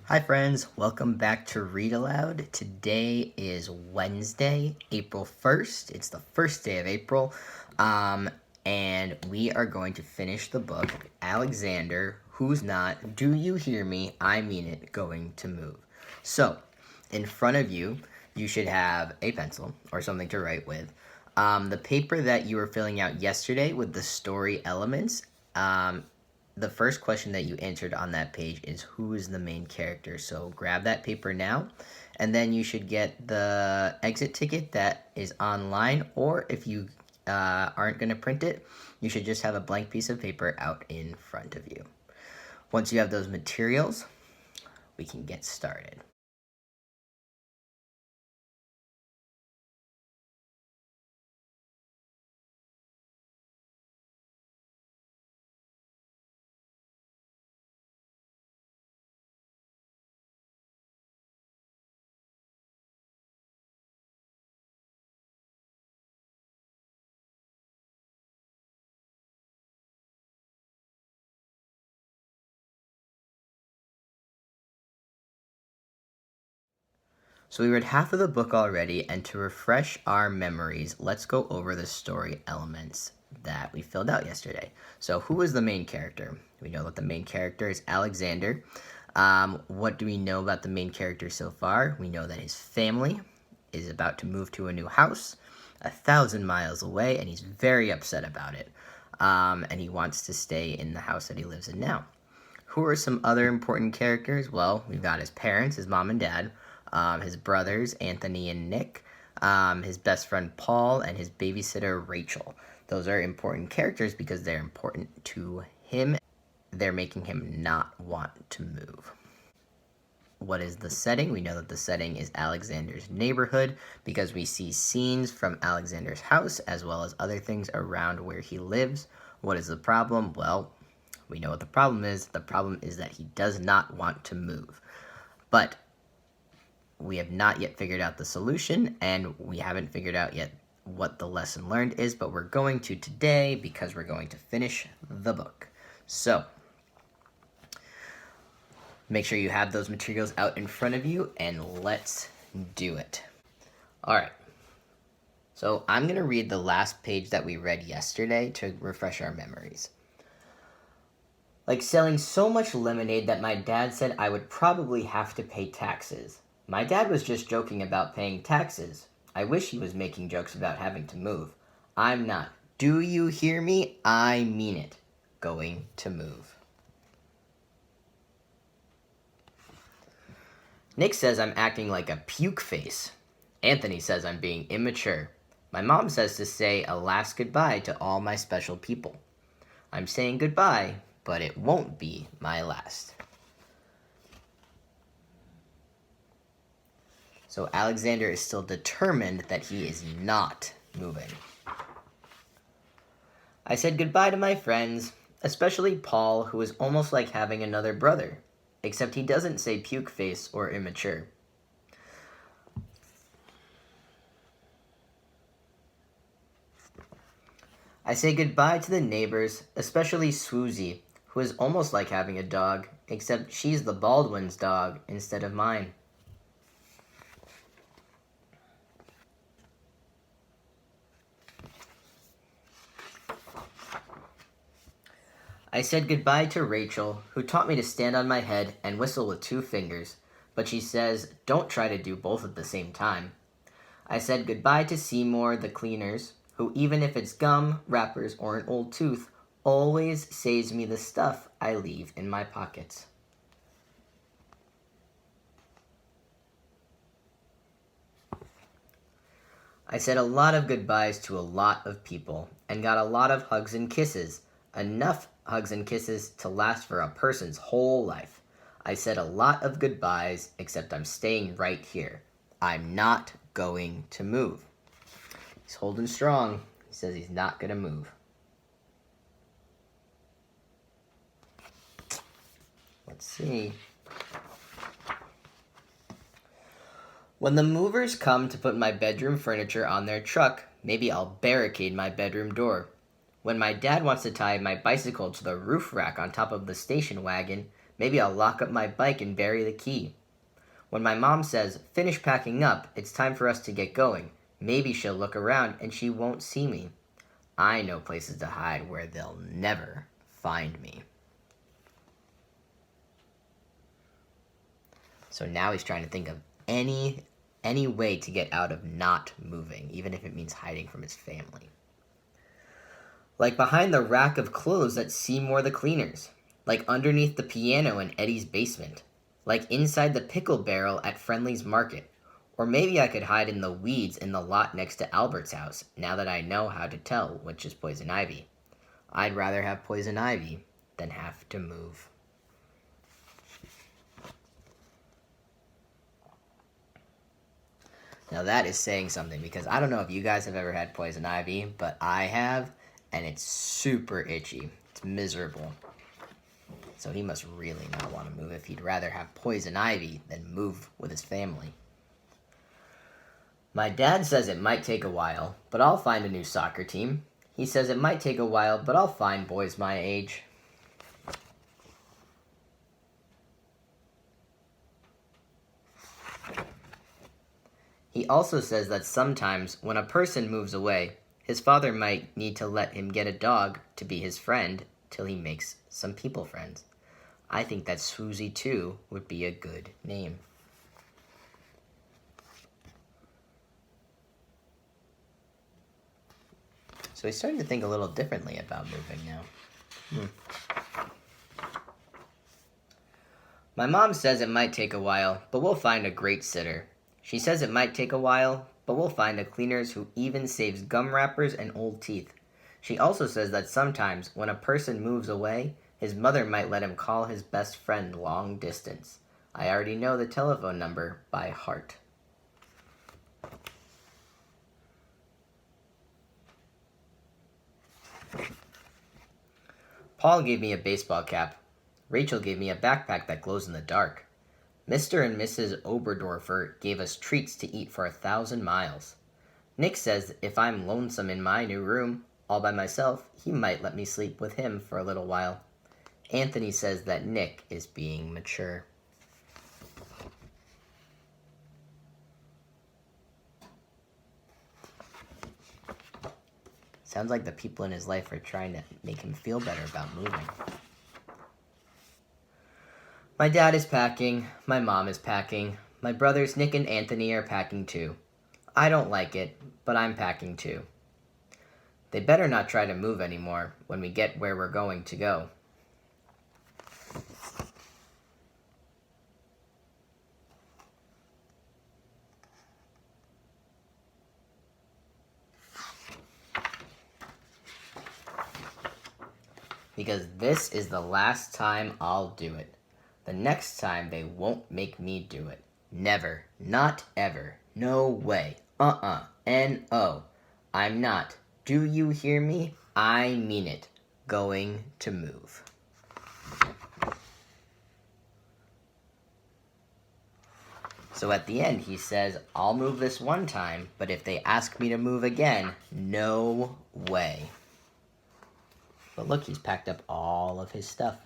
Hi friends, welcome back to Read Aloud. Today is Wednesday, April 1st. It's the first day of April, and we are going to finish the book, Alexander, Who's Not, Do You Hear Me? I Mean It, Going to Move. So, in front of you, you should have a pencil or something to write with. The paper that you were filling out yesterday with the story elements, the first question that you answered on that page is who is the main character. So grab that paper now, and then you should get the exit ticket that is online, or if you aren't going to print it, you should just have a blank piece of paper out in front of you. Once you have those materials, we can get started. So we read half of the book already, and to refresh our memories, let's go over the story elements that we filled out yesterday. So who is the main character? We know that the main character is Alexander. What do we know about the main character so far? We know that his family is about to move to a new house 1,000 miles away, and he's very upset about it. And he wants to stay in the house that he lives in now. Who are some other important characters? Well, we've got his parents, his mom and dad, his brothers, Anthony and Nick, his best friend Paul, and his babysitter Rachel. Those are important characters because they're important to him. They're making him not want to move. What is the setting? We know that the setting is Alexander's neighborhood because we see scenes from Alexander's house as well as other things around where he lives. What is the problem? Well, we know what the problem is. The problem is that he does not want to move. But we have not yet figured out the solution, and we haven't figured out yet what the lesson learned is, but we're going to today because we're going to finish the book. So, make sure you have those materials out in front of you, and let's do it. All right. So, I'm going to read the last page that we read yesterday to refresh our memories. Like selling so much lemonade that my dad said I would probably have to pay taxes. My dad was just joking about paying taxes. I wish he was making jokes about having to move. I'm not. Do you hear me? I mean it. Going to move. Nick says I'm acting like a puke face. Anthony says I'm being immature. My mom says to say a last goodbye to all my special people. I'm saying goodbye, but it won't be my last. So Alexander is still determined that he is not moving. I said goodbye to my friends, especially Paul, who is almost like having another brother, except he doesn't say puke face or immature. I say goodbye to the neighbors, especially Swoozie, who is almost like having a dog, except she's the Baldwin's dog instead of mine. I said goodbye to Rachel, who taught me to stand on my head and whistle with 2 fingers, but she says, don't try to do both at the same time. I said goodbye to Seymour, the cleaners, who even if it's gum, wrappers, or an old tooth, always saves me the stuff I leave in my pockets. I said a lot of goodbyes to a lot of people, and got a lot of hugs and kisses. Enough hugs and kisses to last for a person's whole life. I said a lot of goodbyes, except I'm staying right here. I'm not going to move. He's holding strong. He says he's not going to move. Let's see. When the movers come to put my bedroom furniture on their truck, maybe I'll barricade my bedroom door. When my dad wants to tie my bicycle to the roof rack on top of the station wagon, Maybe I'll lock up my bike and bury the key. When my mom says, finish packing up, it's time for us to get going, maybe she'll look around and she won't see me. I know places to hide where they'll never find me. So now he's trying to think of any way to get out of not moving, even if it means hiding from his family. Like behind the rack of clothes at Seymour the Cleaner's. Like underneath the piano in Eddie's basement. Like inside the pickle barrel at Friendly's Market. Or maybe I could hide in the weeds in the lot next to Albert's house, now that I know how to tell which is poison ivy. I'd rather have poison ivy than have to move. Now that is saying something, because I don't know if you guys have ever had poison ivy, but I have, and it's super itchy. It's miserable. So he must really not want to move if he'd rather have poison ivy than move with his family. My dad says it might take a while, but I'll find a new soccer team. He says it might take a while, but I'll find boys my age. He also says that sometimes when a person moves away, his father might need to let him get a dog to be his friend till he makes some people friends. I think that Susie too would be a good name. So he's starting to think a little differently about moving now. My mom says it might take a while, but we'll find a great sitter. She says it might take a while, but we'll find a cleaners who even saves gum wrappers and old teeth. She also says that sometimes when a person moves away, his mother might let him call his best friend long distance. I already know the telephone number by heart. Paul gave me a baseball cap. Rachel gave me a backpack that glows in the dark. Mr. and Mrs. Oberdorfer gave us treats to eat for 1,000 miles. Nick says if I'm lonesome in my new room, all by myself, he might let me sleep with him for a little while. Anthony says that Nick is being mature. Sounds like the people in his life are trying to make him feel better about moving. My dad is packing, my mom is packing, my brothers Nick and Anthony are packing too. I don't like it, but I'm packing too. They better not try to move anymore when we get where we're going to go. Because this is the last time I'll do it. The next time they won't make me do it. Never. Not ever. No way. N-O. I'm not. Do you hear me? I mean it. Going to move. So at the end, he says, I'll move this one time, but if they ask me to move again, no way. But look, he's packed up all of his stuff.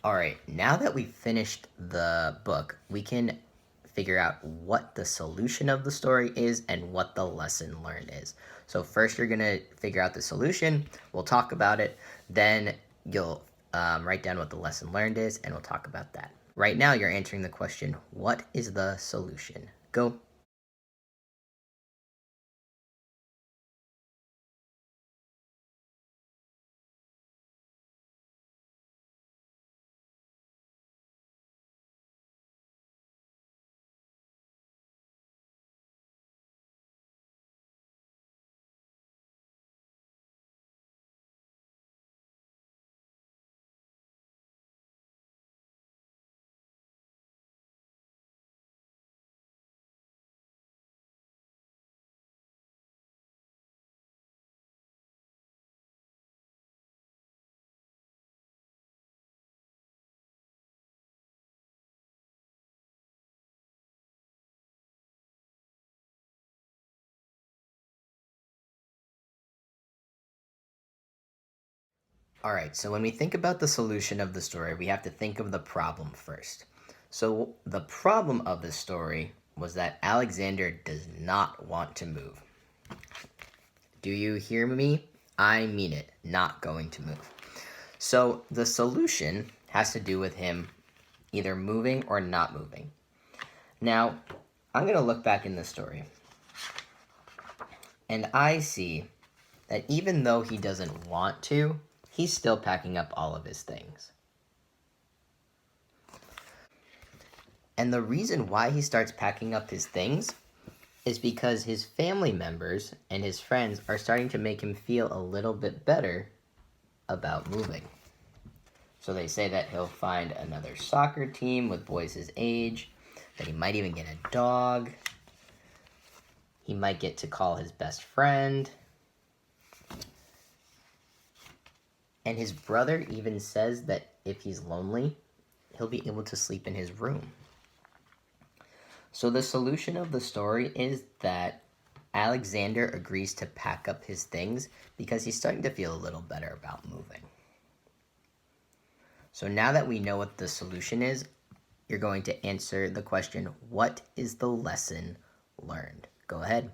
Alright, now that we've finished the book, we can figure out what the solution of the story is and what the lesson learned is. So first you're going to figure out the solution, we'll talk about it, then you'll write down what the lesson learned is, and we'll talk about that. Right now you're answering the question, what is the solution? Go. All right, so when we think about the solution of the story, we have to think of the problem first. So the problem of the story was that Alexander does not want to move. Do you hear me? I mean it, not going to move. So the solution has to do with him either moving or not moving. Now, I'm going to look back in the story, and I see that even though he doesn't want to, he's still packing up all of his things. And the reason why he starts packing up his things is because his family members and his friends are starting to make him feel a little bit better about moving. So they say that he'll find another soccer team with boys his age, that he might even get a dog. He might get to call his best friend. And his brother even says that if he's lonely, he'll be able to sleep in his room. So the solution of the story is that Alexander agrees to pack up his things because he's starting to feel a little better about moving. So now that we know what the solution is, you're going to answer the question, what is the lesson learned? Go ahead.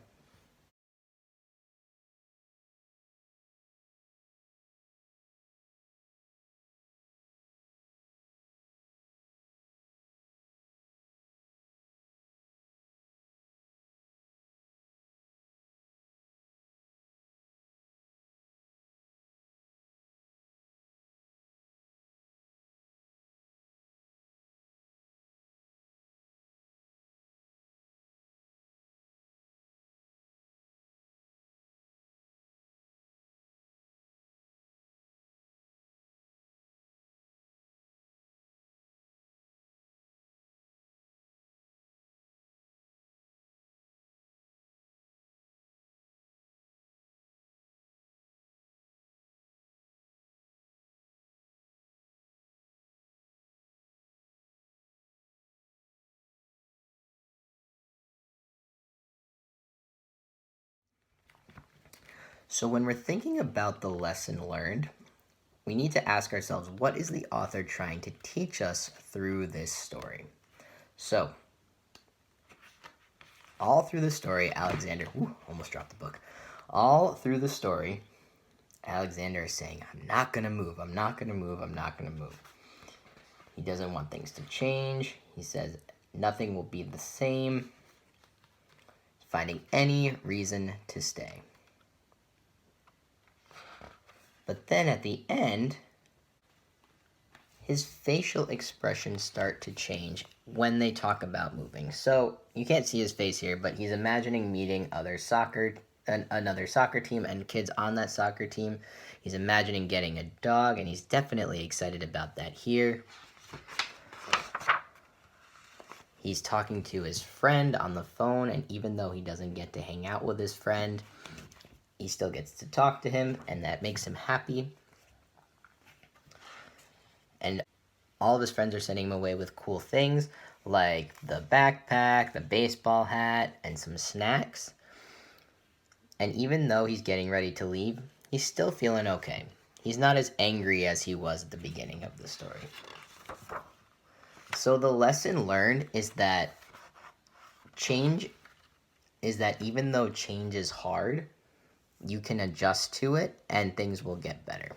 So when we're thinking about the lesson learned, we need to ask ourselves, what is the author trying to teach us through this story? So, all through the story, Alexander, almost dropped the book. All through the story, Alexander is saying, I'm not going to move, I'm not going to move, I'm not going to move. He doesn't want things to change. He says nothing will be the same. Finding any reason to stay. But then at the end, his facial expressions start to change when they talk about moving. So you can't see his face here, but he's imagining meeting another soccer team and kids on that soccer team. He's imagining getting a dog, and he's definitely excited about that here. He's talking to his friend on the phone, and even though he doesn't get to hang out with his friend, he still gets to talk to him, and that makes him happy. And all of his friends are sending him away with cool things, like the backpack, the baseball hat, and some snacks. And even though he's getting ready to leave, he's still feeling okay. He's not as angry as he was at the beginning of the story. So the lesson learned is that even though change is hard, you can adjust to it and things will get better.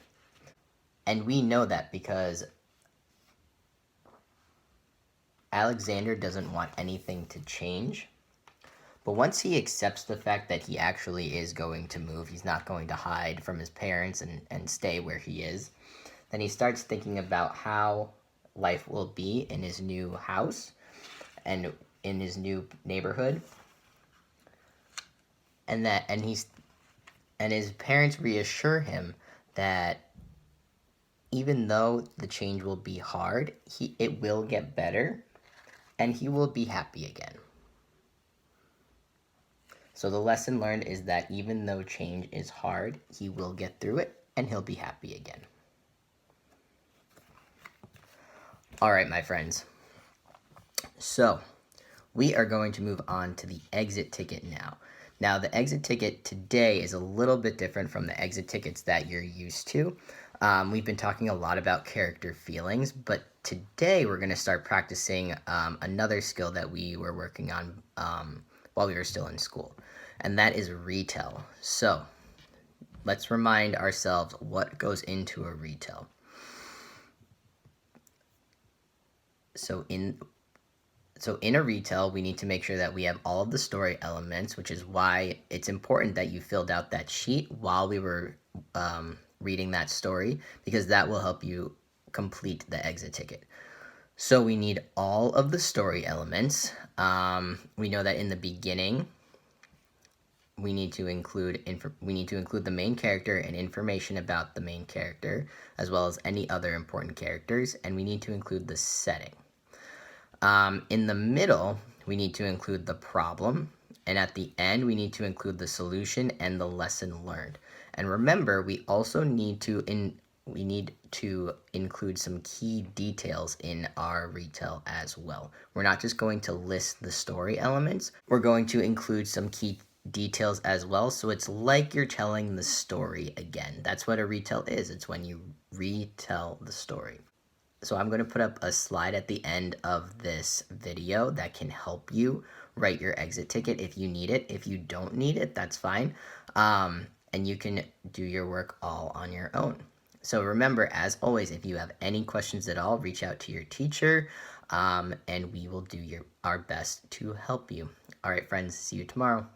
And we know that because Alexander doesn't want anything to change. But once he accepts the fact that he actually is going to move, he's not going to hide from his parents and stay where he is, then he starts thinking about how life will be in his new house and in his new neighborhood. And his parents reassure him that even though the change will be hard, it will get better and he will be happy again. So the lesson learned is that even though change is hard, he will get through it and he'll be happy again. All right, my friends. So we are going to move on to the exit ticket now. Now, the exit ticket today is a little bit different from the exit tickets that you're used to. We've been talking a lot about character feelings, but today we're going to start practicing another skill that we were working on while we were still in school, and that is retell. So let's remind ourselves what goes into a retell. So in a retell, we need to make sure that we have all of the story elements, which is why it's important that you filled out that sheet while we were reading that story, because that will help you complete the exit ticket. So we need all of the story elements. We know that in the beginning, we need to include the main character and information about the main character, as well as any other important characters, and we need to include the setting. In the middle, we need to include the problem, and at the end, we need to include the solution and the lesson learned. And remember, we also need to include some key details in our retell as well. We're not just going to list the story elements, we're going to include some key details as well, so it's like you're telling the story again. That's what a retell is. It's when you retell the story. So I'm going to put up a slide at the end of this video that can help you write your exit ticket if you need it. If you don't need it, that's fine. And you can do your work all on your own. So remember, as always, if you have any questions at all, reach out to your teacher, and we will do our best to help you. All right, friends, see you tomorrow.